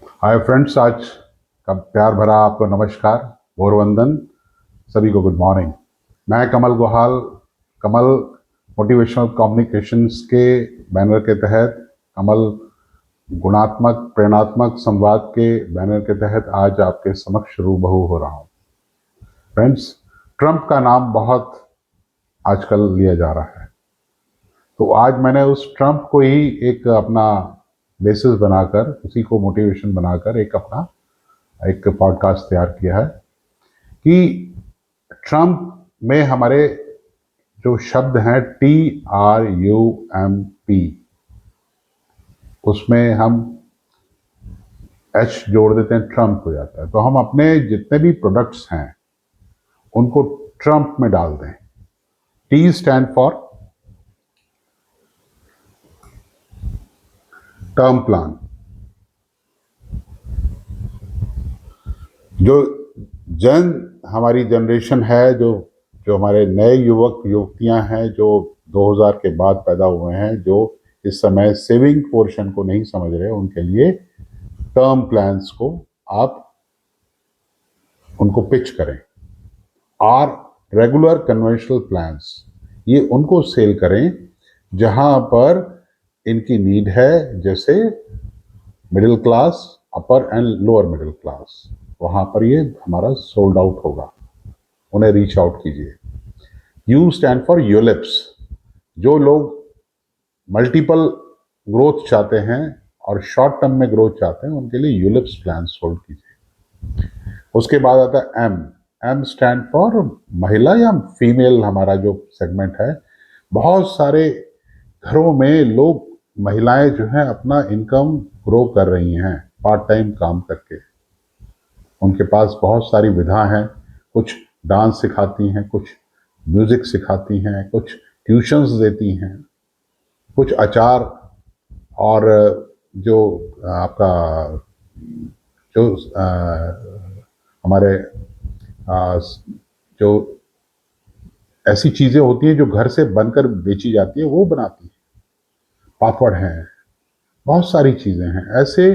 Hi friends, आज का प्यार भरा आपको नमस्कार, गौरवंदन, सभी को गुड मॉर्निंग। मैं कमल गुहाल, कमल मोटिवेशनल कम्युनिकेशंस के बैनर के तहत, कमल गुणात्मक प्रेरणात्मक संवाद के बैनर के तहत आज आपके समक्ष रूबरू हो रहा हूँ। फ्रेंड्स, ट्रंप का नाम बहुत आजकल लिया जा रहा है, तो आज मैंने उस ट्रंप को ही एक अपना बेसिस बनाकर, उसी को मोटिवेशन बनाकर एक पॉडकास्ट तैयार किया है कि ट्रम्प में हमारे जो शब्द हैं TRUMP, उसमें हम एच जोड़ देते हैं, ट्रम्प हो जाता है। तो हम अपने जितने भी प्रोडक्ट्स हैं उनको ट्रम्प में डाल दें। T stand for term plan. जो जन हमारी जनरेशन है, जो जो हमारे नए युवक युवतियां हैं, जो 2000 के बाद पैदा हुए हैं, जो इस समय सेविंग पोर्शन को नहीं समझ रहे, उनके लिए टर्म प्लान्स को आप उनको पिच करें। आर रेगुलर कन्वेंशनल प्लान्स, ये उनको सेल करें जहां पर इनकी नीड है, जैसे middle class, upper and lower middle class, वहां पर ये हमारा सोल्ड आउट होगा। उन्हें रीच आउट कीजिए। You stand for ULIPs. जो लोग मल्टीपल ग्रोथ चाहते हैं और शॉर्ट टर्म में ग्रोथ चाहते हैं, उनके लिए यूलिप्स प्लान सोल्ड कीजिए। उसके बाद आता है एम। एम स्टैंड फॉर महिला या फीमेल, हमारा जो सेगमेंट है। बहुत सारे घरों में लोग, महिलाएं जो हैं, अपना इनकम ग्रो कर रही हैं पार्ट टाइम काम करके। उनके पास बहुत सारी विधा हैं, कुछ डांस सिखाती हैं, कुछ म्यूजिक सिखाती हैं, कुछ ट्यूशंस देती हैं, कुछ अचार और जो आपका जो हमारे जो ऐसी चीजें होती हैं जो घर से बनकर बेची जाती है, वो बनाती है। पापड़ हैं, बहुत सारी चीजें हैं। ऐसे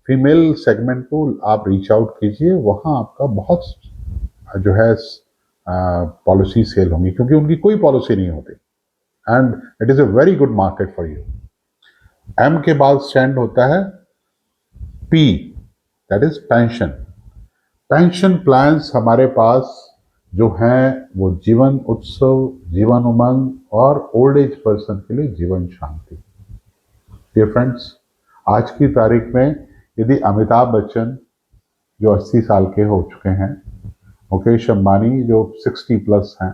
फीमेल सेगमेंट को आप रीच आउट कीजिए, वहां आपका बहुत जो है पॉलिसी सेल होंगी, क्योंकि उनकी कोई पॉलिसी नहीं होती। And it is a very good market for you. M के बाद स्टैंड होता है P, that is pension. Pension plans हमारे पास जो हैं वो जीवन उत्सव, जीवन उमंग और ओल्ड एज पर्सन के लिए जीवन शांति। डियर फ्रेंड्स, आज की तारीख में यदि अमिताभ बच्चन जो 80 साल के हो चुके हैं, मुकेश अंबानी जो 60 प्लस हैं,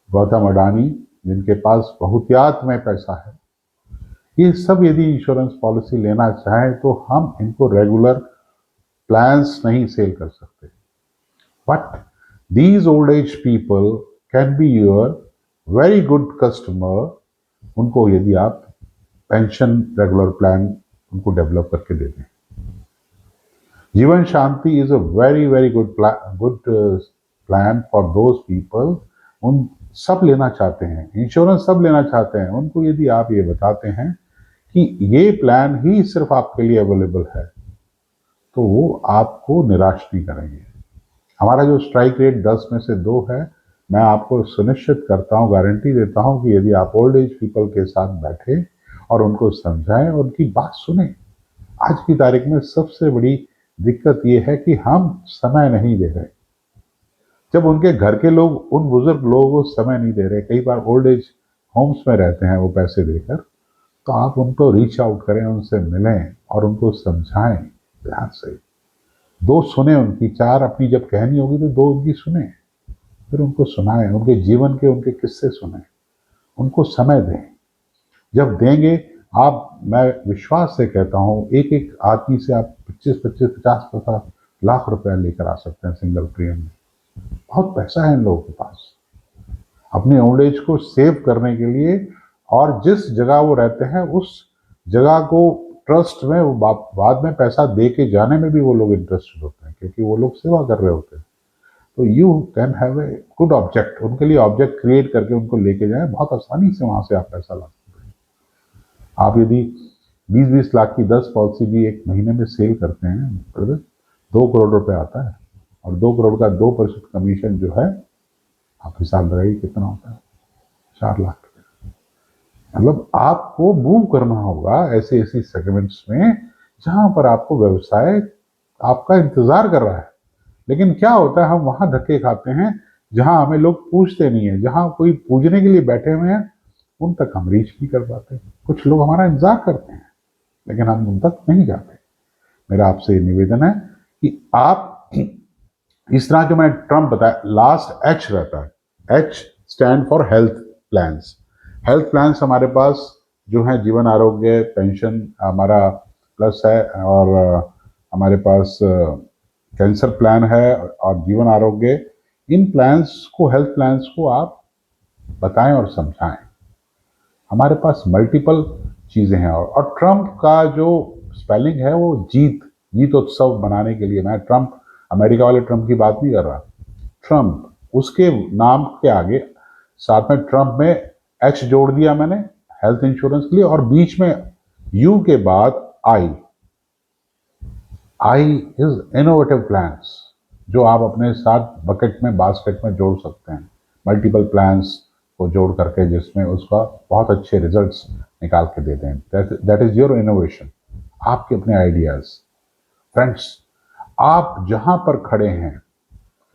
गौतम अडानी जिनके पास बहुतियात में पैसा है, ये सब यदि इंश्योरेंस पॉलिसी लेना चाहें तो हम इनको रेगुलर प्लान्स नहीं सेल कर सकते। But these old age people can be your very good customer. उनको यदि आप पेंशन रेगुलर प्लान उनको डेवलप करके दे दें। Jeevan Shanti is a very very good plan for those people. उन सब लेना चाहते हैं, इंश्योरेंस सब लेना चाहते हैं। उनको यदि आप ये बताते हैं कि ये प्लान ही सिर्फ आपके लिए अवेलेबल है, तो वो आपको निराश नहीं करेंगे। हमारा जो स्ट्राइक रेट 10 में से 2 है, मैं आपको सुनिश्चित करता हूँ, गारंटी देता हूँ कि यदि आप ओल्ड एज पीपल के साथ बैठे और उनको समझाएं और उनकी बात सुने। आज की तारीख में सबसे बड़ी दिक्कत ये है कि हम समय नहीं दे रहे। जब उनके घर के लोग, उन बुजुर्ग लोगों को समय नहीं दे रहे, कई बार ओल्ड एज होम्स में रहते हैं वो पैसे देकर, तो आप उनको रीच आउट करें, उनसे मिलें और उनको समझाएं ध्यान से। 2 सुने उनकी, 4 अपनी जब कहनी होगी तो 2 उनकी सुने, फिर उनको सुनाएं, उनके जीवन के उनके किस्से सुने, उनको समय दें। जब देंगे आप, मैं विश्वास से कहता हूँ, एक एक आदमी से आप 25-25, 50-50 लाख रुपया लेकर आ सकते हैं सिंगल प्रीमियम में। बहुत पैसा है इन लोगों के पास अपने ओल्ड एज को सेव करने के लिए। और जिस जगह वो रहते हैं उस जगह को ट्रस्ट में वो बाद में पैसा दे के जाने में भी वो लोग इंटरेस्टेड होते हैं, क्योंकि वो लोग सेवा कर रहे होते हैं। तो you can have a good object, उनके लिए ऑब्जेक्ट क्रिएट करके उनको लेके जाए, बहुत आसानी से वहां से आप पैसा ला सकते हैं। आप यदि 20-20 लाख की 10 पॉलिसी भी एक महीने में सेल करते हैं, 2 करोड़ रुपए आता है। और 2 करोड़ का 2% कमीशन जो है, आप हिसाब लगाइए कितना होता है, 4 लाख रुपए। मतलब आपको मूव करना होगा ऐसे ऐसे सेगमेंट्स में जहां पर आपको व्यवसाय आपका इंतजार कर रहा है। लेकिन क्या होता है, हम वहां धक्के खाते हैं जहां हमें लोग पूछते नहीं है, जहां कोई पूछने के लिए बैठे हुए हैं उन तक हम रीच नहीं कर पाते। कुछ लोग हमारा इंतजार करते हैं लेकिन हम उन तक नहीं जाते। मेरा आपसे निवेदन है कि आप इस तरह जो मैंने ट्रम्प बताया, लास्ट एच रहता है, H stand for health plans. Health plans हमारे पास जो है जीवन आरोग्य पेंशन हमारा प्लस है, और हमारे पास कैंसर प्लान है और जीवन आरोग्य। इन प्लान्स को, हेल्थ प्लान्स को आप बताएं और समझाएं। हमारे पास मल्टीपल चीजें हैं। और ट्रम्प का जो स्पेलिंग है वो जीत उत्सव मनाने के लिए, मैं ट्रम्प अमेरिका वाले ट्रम्प की बात नहीं कर रहा, ट्रम्प उसके नाम के आगे साथ में ट्रम्प में एच जोड़ दिया मैंने हेल्थ इंश्योरेंस के लिए, और बीच में यू के बाद आई इज इनोवेटिव प्लान्स, जो आप अपने साथ बकेट में बास्केट में जोड़ सकते हैं, मल्टीपल प्लान्स को जोड़ करके, जिसमें उसका बहुत अच्छे रिजल्ट्स निकाल के देते हैं। दैट इज योर इनोवेशन, आपके अपने आइडियाज। फ्रेंड्स, आप जहां पर खड़े हैं,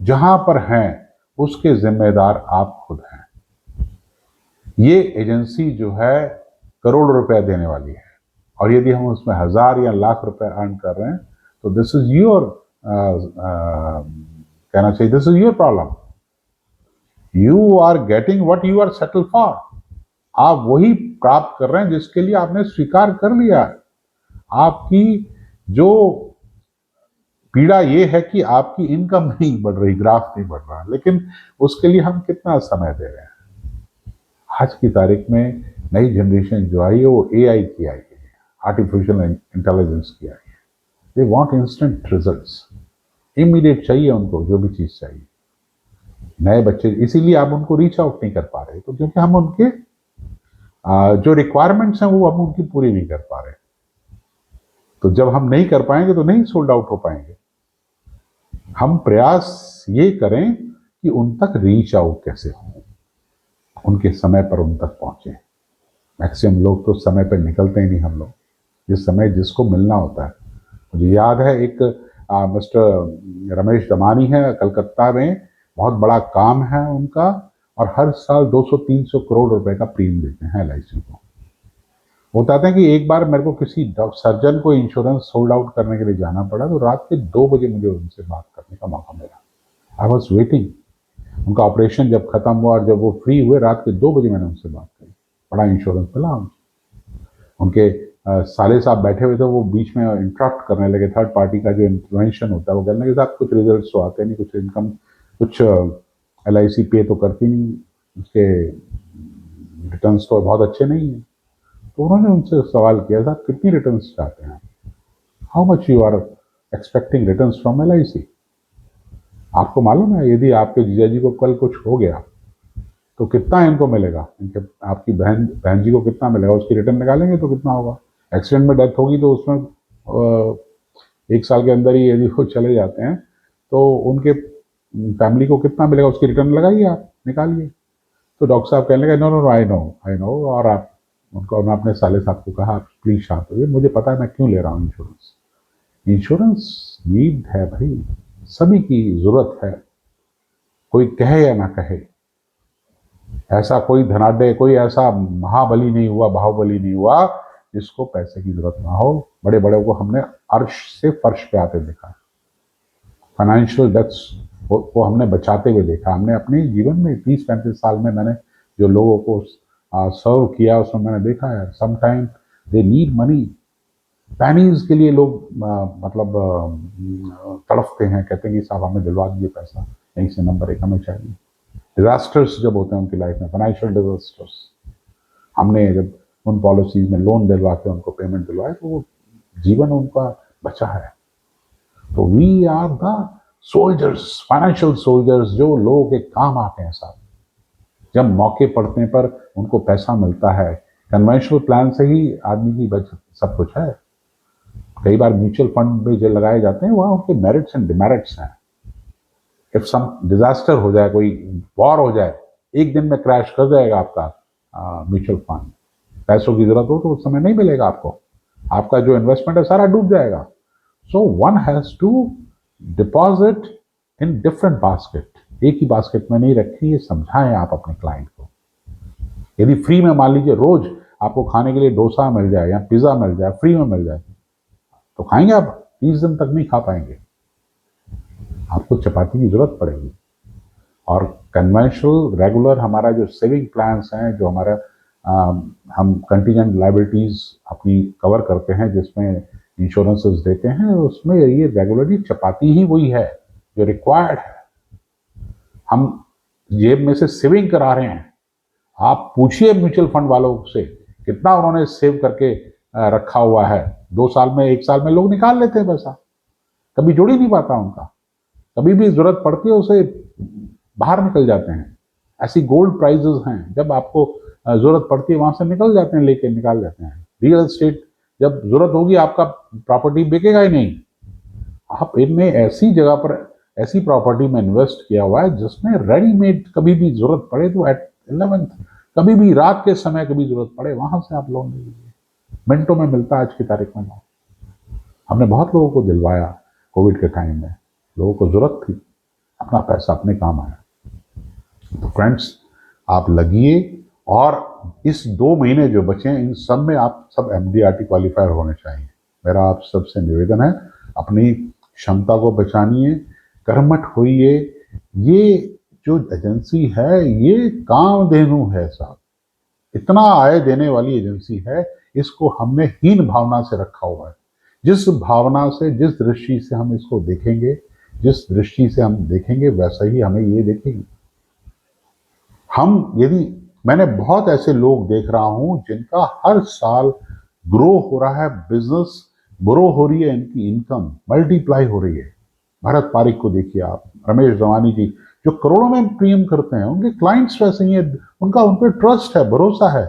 जहां पर हैं, उसके जिम्मेदार आप खुद हैं। ये एजेंसी जो है करोड़ रुपया देने वाली है, और यदि हम उसमें 1000 या लाख रुपए अर्न कर रहे हैं तो दिस इज योर, कहना चाहिए this is your problem. You are getting what you are settle for. आप वही प्राप्त कर रहे हैं जिसके लिए आपने स्वीकार कर लिया है। आपकी जो पीड़ा ये है कि आपकी इनकम नहीं बढ़ रही, ग्राफ नहीं बढ़ रहा, लेकिन उसके लिए हम कितना समय दे रहे हैं। आज की तारीख में नई जनरेशन जो आई है वो एआई की आई है, आर्टिफिशियल इंटेलिजेंस की आई है। They want instant results, immediate चाहिए उनको, जो भी चीज चाहिए। नए बच्चे, इसीलिए आप उनको रीच आउट नहीं कर पा रहे, तो क्योंकि हम उनके जो रिक्वायरमेंट्स हैं वो हम उनकी पूरी नहीं कर पा रहे। तो जब हम नहीं कर पाएंगे तो नहीं सोल्ड आउट हो पाएंगे। हम प्रयास ये करें कि उन तक रीच आउट कैसे हो, उनके समय पर उन तक पहुंचे। मैक्सिमम लोग तो समय पर निकलते ही नहीं। हम लोग जिस समय जिसको मिलना होता है, मुझे याद है एक मिस्टर रमेश दमानी है कलकत्ता में, बहुत बड़ा काम है उनका, और हर साल 200-300 करोड़ रुपए का प्रीमियम देते हैं एलआईसी को। वो बताते हैं कि एक बार मेरे को किसी सर्जन को इंश्योरेंस सोल्ड आउट करने के लिए जाना पड़ा, तो रात के 2 बजे मुझे उनसे बात करने का मौका मिला। I was waiting. उनका ऑपरेशन जब खत्म हुआ और जब वो फ्री हुए, रात के 2 बजे मैंने उनसे बात करी। बड़ा इंश्योरेंस मिला उनके साले साहब बैठे हुए थे, वो बीच में इंटरप्ट करने लगे। थर्ड पार्टी का जो इंटरवेंशन होता है वो कहने लगे साहब कुछ रिजल्ट्स तो आते नहीं, कुछ इनकम, कुछ एलआईसी पे तो करती नहीं, उसके रिटर्न्स तो बहुत अच्छे नहीं है। तो उन्होंने उनसे सवाल किया, साहब कितनी रिटर्न्स चाहते हैं, how much you are expecting returns from LIC. आपको मालूम है यदि आपके जीजा जी को कल कुछ हो गया तो कितना इनको मिलेगा, इनके आपकी बहन जी को कितना मिलेगा, उसकी रिटर्न निकालेंगे तो कितना होगा। एक्सीडेंट में डेथ होगी तो उसमें 1 साल के अंदर ही यदि वो चले जाते हैं तो उनके फैमिली को कितना मिलेगा, उसकी रिटर्न लगाइए, आप निकालिए। तो डॉक्टर साहब कहने लगे no no no I know. और आप उनको, मैं अपने साले साहब को कहा आप प्लीज शांत होइए, मुझे पता है मैं क्यों ले रहा हूँ इंश्योरेंस। इंश्योरेंस नीड है भाई, सभी की जरूरत है, कोई कहे या ना कहे। ऐसा कोई धनाढ्य, कोई ऐसा महाबली नहीं हुआ, बाहुबली नहीं हुआ जिसको पैसे की जरूरत ना हो। बड़े बड़े को हमने अर्श से फर्श पे आते देखा, फाइनेंशियल डेथ्स को हमने बचाते हुए देखा। हमने अपने जीवन में 30-35 साल में मैंने जो लोगों को सर्व किया उसमें मैंने देखा है, समटाइम दे नीड मनी, पैनीज के लिए लोग तड़पते हैं, कहते हैं कि साहब हमें दिलवा दीजिए पैसा, यहीं से नंबर 1 हमें चाहिए। डिजास्टर्स जब होते हैं उनकी लाइफ में, फाइनेंशियल डिजास्टर्स, हमने जब उन पॉलिसीज में लोन दिलवा के उनको पेमेंट दिलवाए तो वो जीवन उनका बचा है। तो we are the soldiers, financial soldiers, जो लोगों के काम आते हैं साहब। जब मौके पड़ने पर उनको पैसा मिलता है, कन्वेंशनल प्लान से ही आदमी की बचत सब कुछ है। कई बार म्यूचुअल फंड में जो लगाए जाते हैं वहाँ उनके मेरिट्स एंड डिमेरिट्स हैं। इफ सम डिजास्टर हो जाए, कोई वॉर हो जाए, एक दिन में क्रैश कर जाएगा आपका म्यूचुअल फंड, पैसों की जरूरत हो तो उस समय नहीं मिलेगा आपको, आपका जो इन्वेस्टमेंट है सारा डूब जाएगा। So one has to deposit in different basket, एक ही बास्केट में नहीं रखी, ये समझाएं आप अपने क्लाइंट को। यदि फ्री में मान लीजिए रोज आपको खाने के लिए डोसा मिल जाए या पिज्जा मिल जाए, फ्री में मिल जाए, तो खाएंगे आप? 30 दिन तक नहीं खा पाएंगे, आपको चपाती की जरूरत पड़ेगी। और कन्वेंशनल रेगुलर हमारा जो सेविंग प्लान्स हैं, जो हमारा हम कंटीजेंट लाइबिलिटीज अपनी कवर करते हैं, जिसमें इंश्योरेंसेस देते हैं, उसमें ये रेगुलरली चपाती ही वही है जो रिक्वायर्ड है। हम जेब में से सेविंग करा रहे हैं। आप पूछिए म्यूचुअल फंड वालों से कितना उन्होंने सेव करके रखा हुआ है। 2 साल में, 1 साल में लोग निकाल लेते हैं पैसा, कभी जुड़ ही नहीं पाता उनका, कभी भी जरूरत पड़ती है उसे बाहर निकल जाते हैं। ऐसी गोल्ड प्राइजेस हैं, जब आपको जरूरत पड़ती है वहां से निकल जाते हैं, लेके निकाल जाते हैं। रियल एस्टेट, जब जरूरत होगी आपका प्रॉपर्टी बिकेगा ही नहीं। आप इनमें ऐसी जगह पर ऐसी प्रॉपर्टी में इन्वेस्ट किया हुआ है जिसमें रेडीमेड, कभी भी जरूरत पड़े तो एट 11th, कभी भी रात के समय कभी जरूरत पड़े वहां से आप लोन ले लीजिए, मिनटों में मिलता है आज की तारीख में लोन। हमने बहुत लोगों को दिलवाया कोविड के टाइम में, लोगों को जरूरत थी, अपना पैसा अपने काम आया। तो फ्रेंड्स, आप लगिए, और इस 2 महीने जो बचे हैं इन सब में आप सब MDRT क्वालिफायर होने चाहिए। मेरा आप सबसे निवेदन है, अपनी क्षमता को पहचानिए, कर्मठ होइए। ये जो एजेंसी है ये कामधेनु है साहब, इतना आय देने वाली एजेंसी है, इसको हमने हीन भावना से रखा हुआ है। जिस भावना से, जिस दृष्टि से हम इसको देखेंगे, जिस दृष्टि से हम देखेंगे वैसा ही हमें ये देखेंगे। हम यदि, मैंने बहुत ऐसे लोग देख रहा हूं जिनका हर साल ग्रो हो रहा है, बिजनेस ग्रो हो रही है, इनकी इनकम मल्टीप्लाई हो रही है। भरत पारिक को देखिए आप, रमेश दवानी जी जो करोड़ों में प्रीमियम करते हैं, उनके क्लाइंट्स वैसे ही है, उनका उन पर ट्रस्ट है, भरोसा है।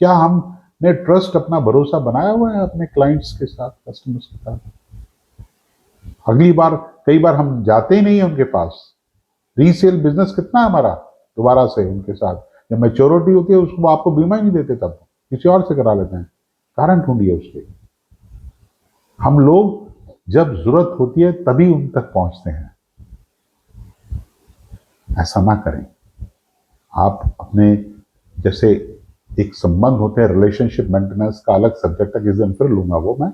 क्या हमने ट्रस्ट, अपना भरोसा बनाया हुआ है अपने क्लाइंट्स के साथ, कस्टमर्स के साथ? अगली बार, कई बार हम जाते ही नहीं है उनके पास। रीसेल बिजनेस कितना है हमारा दोबारा से उनके साथ, जब मैच्योरिटी होती है उसको आपको बीमा ही नहीं देते, तब किसी और से करा लेते हैं। कारण ढूंढिए उसके। हम लोग जब जरूरत होती है तभी उन तक पहुंचते हैं, ऐसा ना करें। आप अपने, जैसे एक संबंध होते हैं, रिलेशनशिप मेंटेनेंस का अलग सब्जेक्ट है, किस दिन फिर लूंगा वो मैं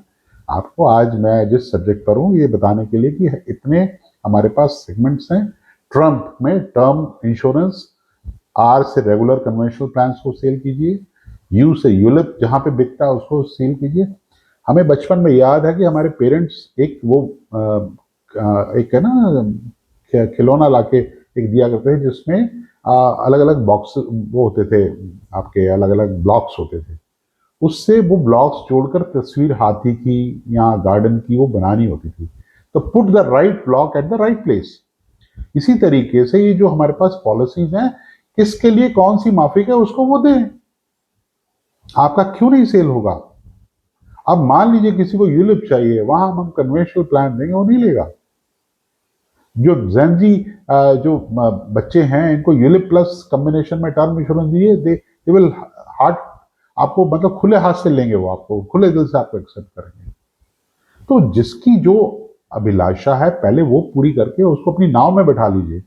आपको। आज मैं जिस सब्जेक्ट पर हूं ये बताने के लिए कि इतने हमारे पास सेगमेंट्स हैं। ट्रम्प में टर्म इंश्योरेंस, आर से रेगुलर कन्वेंशनल प्लान्स को सेल कीजिए, यू से यूलिप जहां पे बिकता है उसको सेल कीजिए। हमें बचपन में याद है कि हमारे पेरेंट्स एक वो एक है ना खिलौना लाके एक दिया करते थे, जिसमें अलग अलग बॉक्स वो होते थे, आपके अलग अलग ब्लॉक्स होते थे। उससे वो ब्लॉक्स जोड़कर तस्वीर हाथी की या गार्डन की वो बनानी होती थी। तो put the right block at the right place. इसी तरीके से ये जो हमारे पास पॉलिसीज हैं, किसके लिए कौन सी माफिक है उसको वो दें। आपका क्यों नहीं सेल होगा? अब मान लीजिए किसी को यूलिप चाहिए, वहां हम कन्वेंशनल प्लान देंगे, वो नहीं लेगा। जो जेनजी जो बच्चे हैं, इनको यूलिप प्लस कॉम्बिनेशन में टर्म इंश्योरेंस दिए, दे विल हार्ट, आपको मतलब खुले हाथ से लेंगे, वो आपको खुले दिल से आपको एक्सेप्ट करेंगे। तो जिसकी जो अभिलाषा है पहले वो पूरी करके उसको अपनी नाव में बैठा लीजिए।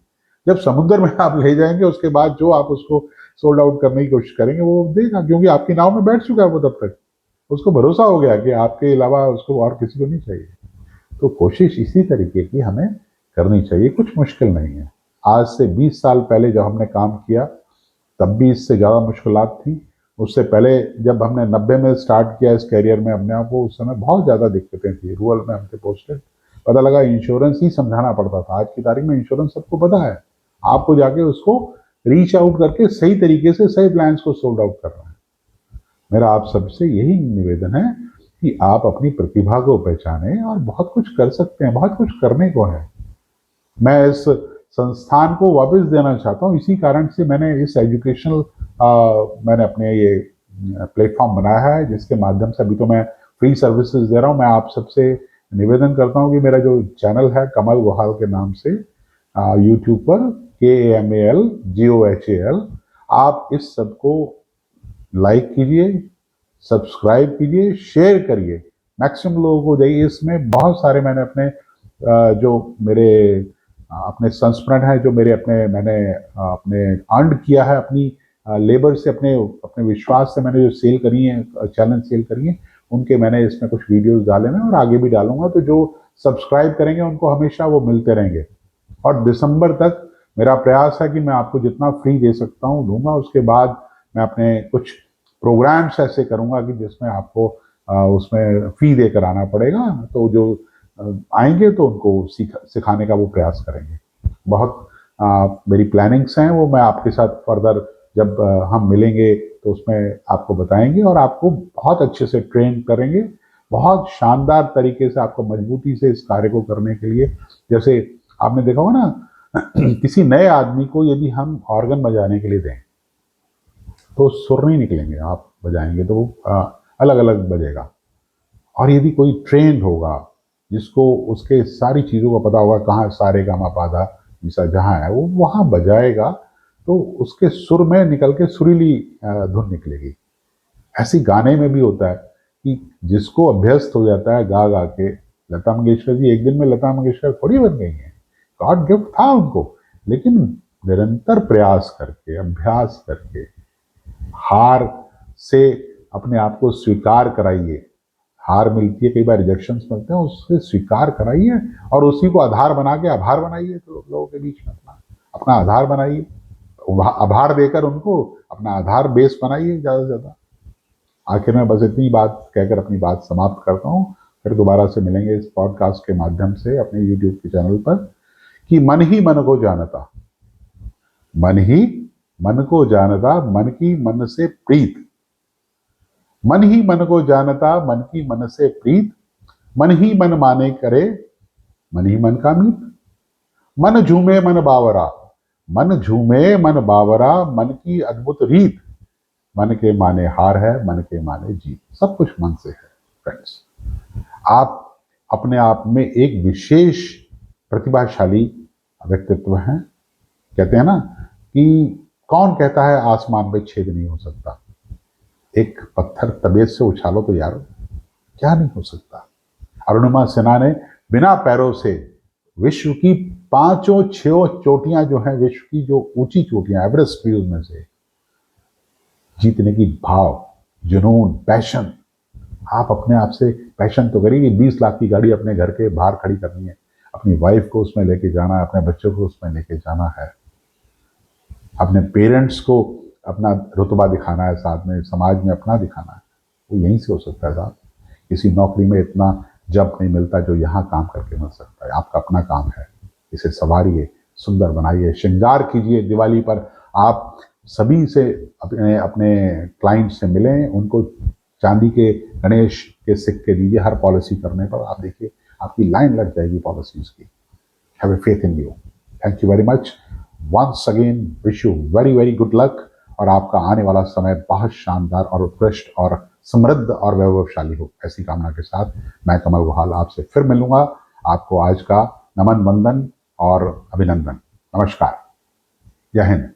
जब समुद्र में आप ले जाएंगे उसके बाद जो आप उसको सोल्ड आउट करने की कोशिश करेंगे वो देगा, क्योंकि आपकी नाव में बैठ चुका है वो तब तक। उसको भरोसा हो गया कि आपके अलावा उसको और किसी को नहीं चाहिए। तो कोशिश इसी तरीके की हमें करनी चाहिए, कुछ मुश्किल नहीं है। आज से 20 साल पहले जब हमने काम किया तब भी इससे ज़्यादा मुश्किलात थी। उससे पहले जब हमने 90 में स्टार्ट किया इस कैरियर में अपने आप को, उस समय बहुत ज़्यादा दिक्कतें थी। रूरल में हम थे पोस्टेड, पता लगा इंश्योरेंस ही समझाना पड़ता था। आज की तारीख में इंश्योरेंस सबको पता है, आपको जाके उसको रीच आउट करके सही तरीके से सही प्लान्स को सोल्ड आउट करना है। मेरा आप सबसे यही निवेदन है कि आप अपनी प्रतिभा को पहचानें और बहुत कुछ कर सकते हैं, बहुत कुछ करने को है। मैं इस संस्थान को वापस देना चाहता हूँ, इसी कारण से मैंने इस एजुकेशनल मैंने अपने ये प्लेटफॉर्म बनाया है जिसके माध्यम से अभी तो मैं फ्री सर्विसेज दे रहा हूँ। मैं आप सबसे निवेदन करता हूँ कि मेरा जो चैनल है कमल गुहाल के नाम से यूट्यूब पर KAMALGOHAL, आप इस सब को लाइक कीजिए, सब्सक्राइब कीजिए, शेयर करिए, मैक्सिमम लोगों को जाइए। इसमें बहुत सारे मैंने अपने जो मेरे अपने संस्मरण है, जो मेरे अपने मैंने अपने अर्न किया है अपनी लेबर से, अपने अपने विश्वास से मैंने जो सेल करी है, चैनल सेल करी है, उनके मैंने इसमें कुछ वीडियोस डाले हैं और आगे भी डालूंगा। तो जो सब्सक्राइब करेंगे उनको हमेशा वो मिलते रहेंगे। और दिसंबर तक मेरा प्रयास है कि मैं आपको जितना फ्री दे सकता हूँ दूंगा। उसके बाद मैं अपने कुछ प्रोग्राम्स ऐसे करूंगा कि जिसमें आपको उसमें फी देकर आना पड़ेगा। तो जो आएंगे तो उनको सिखाने का वो प्रयास करेंगे। बहुत मेरी प्लानिंग्स हैं, वो मैं आपके साथ फर्दर जब हम मिलेंगे तो उसमें आपको बताएंगे और आपको बहुत अच्छे से ट्रेन करेंगे, बहुत शानदार तरीके से आपको मजबूती से इस कार्य को करने के लिए। जैसे आपने देखा होगा ना किसी नए आदमी को यदि हम ऑर्गन बजाने के लिए दें तो सुर नहीं निकलेंगे, आप बजाएंगे तो वो अलग अलग बजेगा। और यदि कोई ट्रेंड होगा जिसको उसके सारी चीज़ों का पता होगा, कहाँ सारे गामा पाधा निसा जहाँ है वो वहाँ बजाएगा, तो उसके सुर में निकल के सुरीली धुन निकलेगी। ऐसी गाने में भी होता है कि जिसको अभ्यस्त हो जाता है गा गा के, लता मंगेशकर जी एक दिन में लता मंगेशकर थोड़ी बन गई हैं, गॉड गिफ्ट था उनको, लेकिन निरंतर प्रयास करके, अभ्यास करके, हार से अपने आप को स्वीकार कराइए। हार मिलती है, कई बार रिजेक्शंस मिलते हैं, उससे स्वीकार कराइए और उसी को आधार बना के आभार बनाइए। तो लोगों के बीच में अपना अपना आधार बनाइए, आभार देकर उनको अपना आधार बेस बनाइए ज़्यादा से ज़्यादा। आखिर में बस इतनी बात कहकर अपनी बात समाप्त करता हूँ। फिर दोबारा से मिलेंगे इस पॉडकास्ट के माध्यम से अपने यूट्यूब के चैनल पर। कि मन ही मन को जानता, मन ही मन को जानता, मन की मन से प्रीत, मन ही मन को जानता, मन की मन से प्रीत, मन ही मन माने करे, मन ही मन का मीत, मन झूमे मन बावरा, मन झूमे मन बावरा, मन की अद्भुत रीत, मन के माने हार है, मन के माने जीत। सब कुछ मन से है फ्रेंड्स। आप अपने आप में एक विशेष प्रतिभाशाली व्यक्तित्व हैं। कहते हैं ना कि कौन कहता है आसमान में छेद नहीं हो सकता, एक पत्थर तबीयत से उछालो तो यारो क्या नहीं हो सकता। अरुणिमा सिन्हा ने बिना पैरों से विश्व की 5-6 चोटियां जो हैं, विश्व की जो ऊंची चोटियां एवरेस्ट भी उनमें से, जीतने की भाव, जुनून, पैशन। आप अपने आप से पैशन तो करिए। 20 लाख की गाड़ी अपने घर के बाहर खड़ी करनी है, अपनी वाइफ को उसमें लेके जाना है, अपने बच्चों को उसमें लेके जाना है, अपने पेरेंट्स को अपना रुतबा दिखाना है, साथ में समाज में अपना दिखाना है। वो यहीं से हो सकता है साहब। किसी नौकरी में इतना जब नहीं मिलता जो यहाँ काम करके मिल सकता है। आपका अपना काम है, इसे संवारिए, सुंदर बनाइए, श्रृंगार कीजिए। दिवाली पर आप सभी से अपने अपने क्लाइंट से मिलें, उनको चांदी के गणेश के सिक्के दीजिए। हर पॉलिसी करने पर आप देखिए आपकी लाइन लग जाएगी पॉलिसीज की। Have a faith in you. Thank you very much once again, wish you very very good luck और आपका आने वाला समय बहुत शानदार और उत्कृष्ट और समृद्ध और वैभवशाली हो, ऐसी कामना के साथ मैं कमल गुहाल आपसे फिर मिलूंगा। आपको आज का नमन, वंदन और अभिनंदन। नमस्कार, जय हिंद।